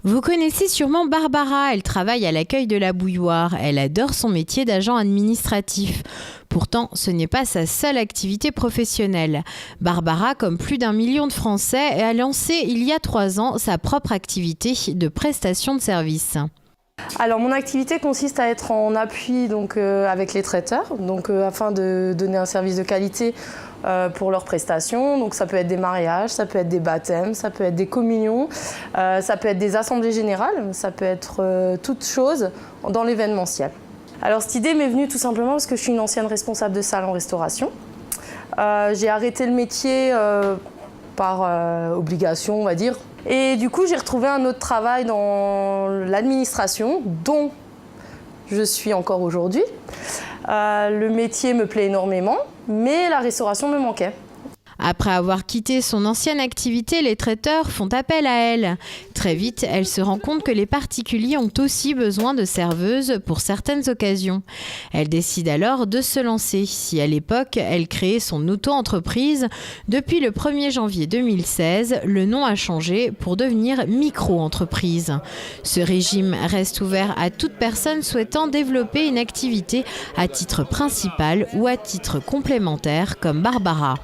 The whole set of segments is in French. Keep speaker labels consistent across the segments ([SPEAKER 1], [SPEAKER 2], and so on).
[SPEAKER 1] Vous connaissez sûrement Barbara, elle travaille à l'accueil de la bouilloire. Elle adore son métier d'agent administratif. Pourtant, ce n'est pas sa seule activité professionnelle. Barbara, comme plus d'1 million de Français, a lancé il y a 3 ans sa propre activité de prestation de services.
[SPEAKER 2] Alors mon activité consiste à être en appui avec les traiteurs, afin de donner un service de qualité pour leurs prestations. Donc ça peut être des mariages, ça peut être des baptêmes, ça peut être des communions, ça peut être des assemblées générales, ça peut être toutes choses dans l'événementiel. Alors cette idée m'est venue tout simplement parce que je suis une ancienne responsable de salle en restauration. J'ai arrêté le métier par obligation, on va dire. Et du coup, j'ai retrouvé un autre travail dans l'administration, dont je suis encore aujourd'hui. Le métier me plaît énormément, mais la restauration me manquait.
[SPEAKER 1] Après avoir quitté son ancienne activité, les traiteurs font appel à elle. Très vite, elle se rend compte que les particuliers ont aussi besoin de serveuses pour certaines occasions. Elle décide alors de se lancer. Si à l'époque, elle créait son auto-entreprise, depuis le 1er janvier 2016, le nom a changé pour devenir micro-entreprise. Ce régime reste ouvert à toute personne souhaitant développer une activité à titre principal ou à titre complémentaire, comme Barbara.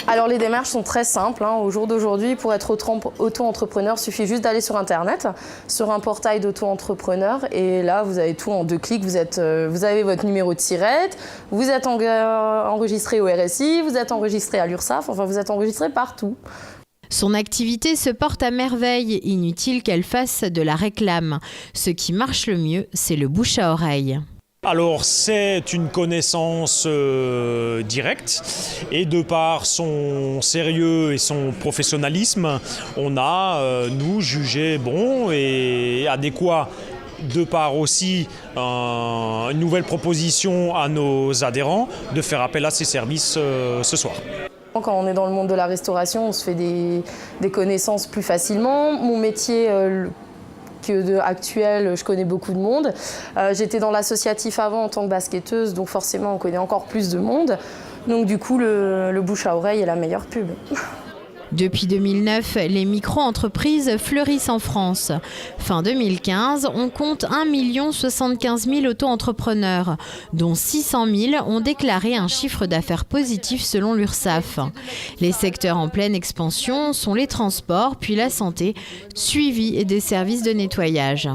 [SPEAKER 2] Alors les démarches sont très simples. Au jour d'aujourd'hui, pour être auto-entrepreneur, il suffit juste d'aller sur Internet, sur un portail d'auto-entrepreneur. Et là, vous avez tout en 2 clics. Vous avez votre numéro de SIRET, vous êtes enregistré au RSI, vous êtes enregistré à l'URSSAF, enfin vous êtes enregistré partout.
[SPEAKER 1] Son activité se porte à merveille, inutile qu'elle fasse de la réclame. Ce qui marche le mieux, c'est le bouche à oreille.
[SPEAKER 3] Alors c'est une connaissance directe et de par son sérieux et son professionnalisme, on a, nous, jugé bon et adéquat de par aussi une nouvelle proposition à nos adhérents de faire appel à ces services ce soir.
[SPEAKER 2] Quand on est dans le monde de la restauration, on se fait des connaissances plus facilement. Mon métier actuel, je connais beaucoup de monde. J'étais dans l'associatif avant en tant que basketteuse, donc forcément on connaît encore plus de monde. Donc du coup, le bouche à oreille est la meilleure pub.
[SPEAKER 1] Depuis 2009, les micro-entreprises fleurissent en France. Fin 2015, on compte 1 075 000 auto-entrepreneurs, dont 600 000 ont déclaré un chiffre d'affaires positif selon l'URSSAF. Les secteurs en pleine expansion sont les transports, puis la santé, suivis des services de nettoyage.